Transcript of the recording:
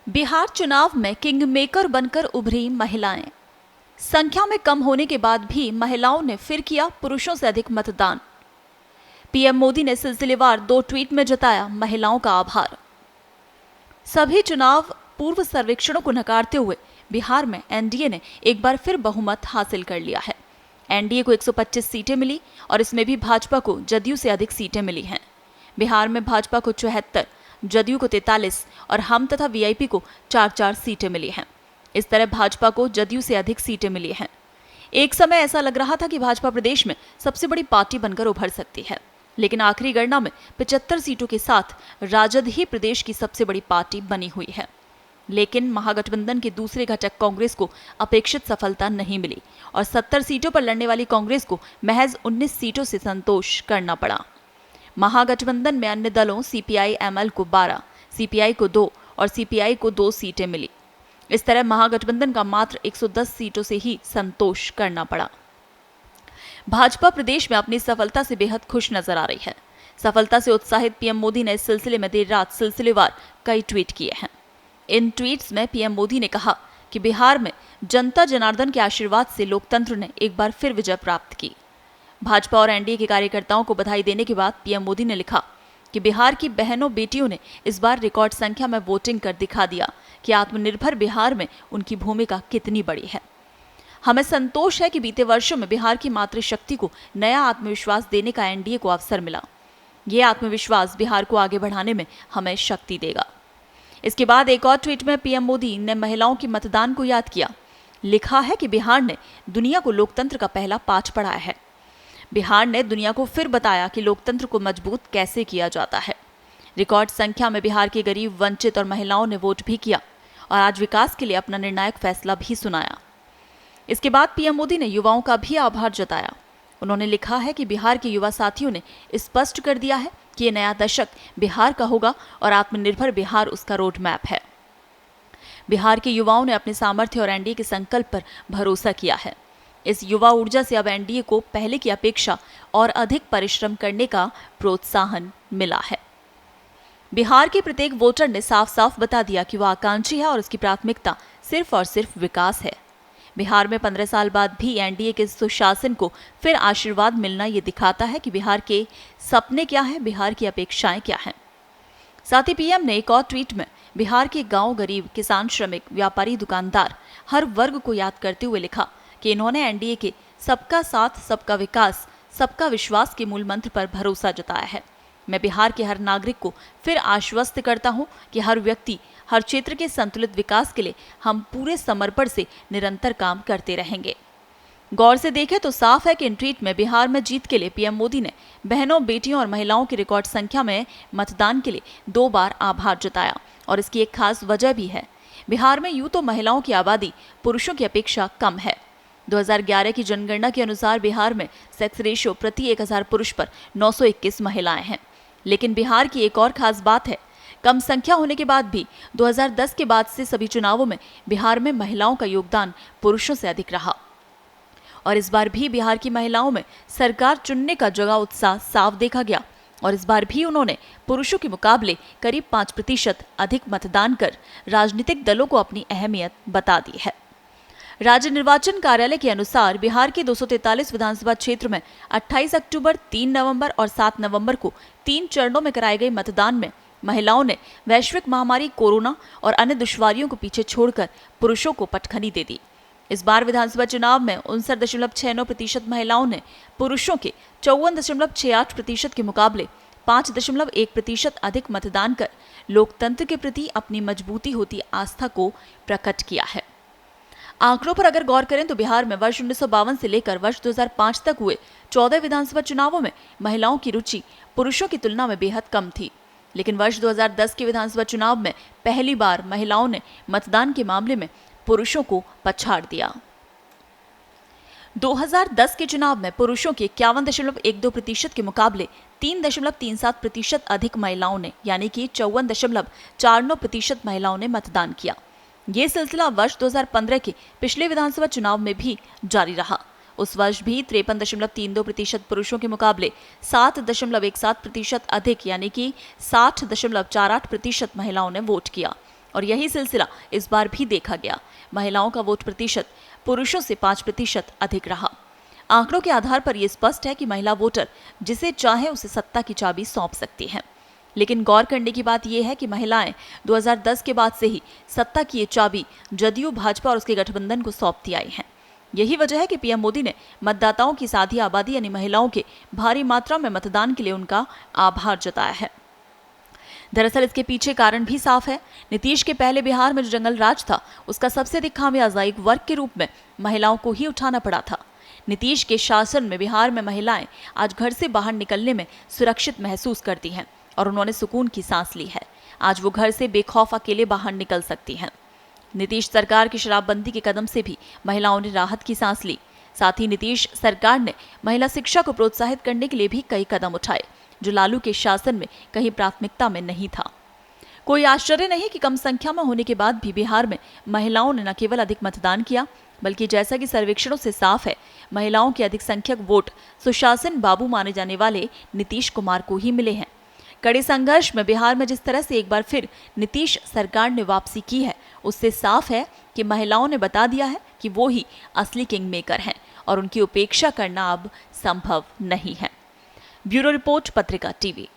बिहार चुनाव में king maker बनकर उभरी महिलाएं। संख्या में कम होने के बाद भी महिलाओं ने फिर किया पुरुषों से अधिक मतदान। पीएम मोदी ने सिलसिलेवार 2 ट्वीट में जताया महिलाओं का आभार। सभी चुनाव पूर्व सर्वेक्षणों को नकारते हुए बिहार में एनडीए ने एक बार फिर बहुमत हासिल कर लिया है। एनडीए को 125 सीटें मिली और इसमें भी भाजपा को जदयू से अधिक सीटें मिली हैं। बिहार में भाजपा को 74, जदयू को 43 और हम तथा वीआईपी को 4-4 सीटें मिली हैं। इस तरह भाजपा को जदयू से अधिक सीटें मिली हैं। एक समय ऐसा लग रहा था कि भाजपा प्रदेश में सबसे बड़ी पार्टी बनकर उभर सकती है, लेकिन आखिरी गणना में 75 सीटों के साथ राजद ही प्रदेश की सबसे बड़ी पार्टी बनी हुई है। लेकिन महागठबंधन के दूसरे घटक कांग्रेस को अपेक्षित सफलता नहीं मिली और 70 सीटों पर लड़ने वाली कांग्रेस को महज 19 सीटों से संतोष करना पड़ा। महागठबंधन में अन्य दलों सीपीआई-एमएल को 12, सीपीआई को 2 और सीपीआई को 2 सीटें मिली। इस तरह महागठबंधन का मात्र 110 सीटों से ही संतोष करना पड़ा। भाजपा प्रदेश में अपनी सफलता से बेहद खुश नजर आ रही है। सफलता से उत्साहित पीएम मोदी ने इस सिलसिले में देर रात सिलसिलेवार कई ट्वीट किए हैं। इन ट्वीट्स में पीएम मोदी ने कहा कि बिहार में जनता जनार्दन के आशीर्वाद से लोकतंत्र ने एक बार फिर विजय प्राप्त की। भाजपा और एनडीए के कार्यकर्ताओं को बधाई देने के बाद पीएम मोदी ने लिखा कि बिहार की बहनों बेटियों ने इस बार रिकॉर्ड संख्या में वोटिंग कर दिखा दिया कि आत्मनिर्भर बिहार में उनकी भूमिका कितनी बड़ी है। हमें संतोष है कि बीते वर्षों में बिहार की मातृशक्ति को नया आत्मविश्वास देने का एनडीए को अवसर मिला। ये आत्मविश्वास बिहार को आगे बढ़ाने में हमें शक्ति देगा। इसके बाद एक और ट्वीट में पीएम मोदी ने महिलाओं की मतदान को याद किया। लिखा है कि बिहार ने दुनिया को लोकतंत्र का पहला पाठ पढ़ाया है। बिहार ने दुनिया को फिर बताया कि लोकतंत्र को मजबूत कैसे किया जाता है। रिकॉर्ड संख्या में बिहार के गरीब, वंचित और महिलाओं ने वोट भी किया और आज विकास के लिए अपना निर्णायक फैसला भी सुनाया। इसके बाद पीएम मोदी ने युवाओं का भी आभार जताया। उन्होंने लिखा है कि बिहार के युवा साथियों ने स्पष्ट कर दिया है कि ये नया दशक बिहार का होगा और आत्मनिर्भर बिहार उसका रोड मैप है। बिहार के युवाओं ने अपने सामर्थ्य और एनडीए के संकल्प पर भरोसा किया है। इस युवा ऊर्जा से अब एनडीए को पहले की अपेक्षा और अधिक परिश्रम करने का प्रोत्साहन मिला है। बिहार के प्रत्येक वोटर ने साफ साफ बता दिया कि वह आकांक्षी है और उसकी प्राथमिकता सिर्फ और सिर्फ विकास है। बिहार में 15 साल बाद भी एनडीए के सुशासन को फिर आशीर्वाद मिलना ये दिखाता है कि बिहार के सपने क्या हैं, बिहार की अपेक्षाएं क्या हैं। साथ ही पीएम ने एक और ट्वीट में बिहार के गांव, गरीब, किसान, श्रमिक, व्यापारी, दुकानदार हर वर्ग को याद करते हुए लिखा कि इन्होंने एनडीए के सबका साथ, सबका विकास, सबका विश्वास के मूल मंत्र पर भरोसा जताया है। मैं बिहार के हर नागरिक को फिर आश्वस्त करता हूं कि हर व्यक्ति, हर क्षेत्र के संतुलित विकास के लिए हम पूरे समर्पण से निरंतर काम करते रहेंगे। गौर से देखें तो साफ है कि इन ट्वीट में बिहार में जीत के लिए पीएम मोदी ने बहनों, बेटियों और महिलाओं की रिकॉर्ड संख्या में मतदान के लिए 2 बार आभार जताया और इसकी एक खास वजह भी है। बिहार में यूं तो महिलाओं की आबादी पुरुषों की अपेक्षा कम है। 2011 की जनगणना के अनुसार बिहार में सेक्स रेशियो प्रति 1000 पुरुष पर 921 महिलाएं हैं। लेकिन बिहार की एक और खास बात है, कम संख्या होने के बाद भी 2010 के बाद से सभी चुनावों में बिहार में महिलाओं का योगदान पुरुषों से अधिक रहा और इस बार भी बिहार की महिलाओं में सरकार चुनने का जगा उत्साह साफ देखा गया और इस बार भी उन्होंने पुरुषों के मुकाबले करीब 5% अधिक मतदान कर राजनीतिक दलों को अपनी अहमियत बता दी है। राज्य निर्वाचन कार्यालय के अनुसार बिहार के 243 विधानसभा क्षेत्र में 28 अक्टूबर, 3 नवंबर और 7 नवंबर को 3 चरणों में कराए गए मतदान में महिलाओं ने वैश्विक महामारी कोरोना और अन्य दुश्वारियों को पीछे छोड़कर पुरुषों को पटखनी दे दी। इस बार विधानसभा चुनाव में 59.69% महिलाओं ने पुरुषों के 54.68% के मुकाबले 5.1% अधिक मतदान कर लोकतंत्र के प्रति अपनी मजबूती होती आस्था को प्रकट किया है। आंकड़ों पर अगर गौर करें तो बिहार में वर्ष 1952 से लेकर वर्ष 2005 तक हुए 14 विधानसभा चुनावों में महिलाओं की रुचि पुरुषों की तुलना में बेहद कम थी। लेकिन वर्ष 2010 के विधानसभा चुनाव में पहली बार महिलाओं ने मतदान के मामले में पुरुषों को पछाड़ दिया। 2010 के चुनाव में पुरुषों के 51.12% के मुकाबले 3.37% अधिक महिलाओं ने यानी कि 54.49% महिलाओं ने मतदान किया। ये सिलसिला वर्ष 2015 के पिछले विधानसभा चुनाव में भी जारी रहा। उस वर्ष भी 53.32% पुरुषों के मुकाबले 7.17% अधिक यानी कि 60.48% महिलाओं ने वोट किया और यही सिलसिला इस बार भी देखा गया। महिलाओं का वोट प्रतिशत पुरुषों से 5% अधिक रहा। आंकड़ों के आधार पर यह स्पष्ट है कि महिला वोटर जिसे चाहे उसे सत्ता की चाबी सौंप सकती हैं। लेकिन गौर करने की बात यह है कि महिलाएं 2010 के बाद से ही सत्ता की ये चाबी जदयू, भाजपा और उसके गठबंधन को सौंपती आई हैं। यही वजह है कि पीएम मोदी ने मतदाताओं की साधी आबादी यानी महिलाओं के भारी मात्रा में मतदान के लिए उनका आभार जताया है। दरअसल इसके पीछे कारण भी साफ है। नीतीश के पहले बिहार में जो जंगल राज था, उसका सबसे अधिक खामियाजा एक वर्ग के रूप में महिलाओं को ही उठाना पड़ा था। नीतीश के शासन में बिहार में महिलाएं आज घर से बाहर निकलने में सुरक्षित महसूस करती हैं और उन्होंने सुकून की सांस ली है। आज वो घर से बेखौफ अकेले बाहर निकल सकती हैं। नीतीश सरकार की शराबबंदी के कदम से भी महिलाओं ने राहत की सांस ली। साथ ही नीतीश सरकार ने महिला शिक्षा को प्रोत्साहित करने के लिए भी कई कदम उठाए, जो लालू के शासन में कहीं प्राथमिकता में नहीं था। कोई आश्चर्य नहीं कि कम संख्या में होने के बाद भी बिहार में महिलाओं ने न केवल अधिक मतदान किया, बल्कि जैसा कि सर्वेक्षणों से साफ है, महिलाओं के अधिक संख्यक वोट सुशासन बाबू माने जाने वाले नीतीश कुमार को ही मिले हैं। कड़े संघर्ष में बिहार में जिस तरह से एक बार फिर नीतीश सरकार ने वापसी की है, उससे साफ है कि महिलाओं ने बता दिया है कि वो ही असली किंग मेकर हैं और उनकी उपेक्षा करना अब संभव नहीं है। ब्यूरो रिपोर्ट, पत्रिका टीवी।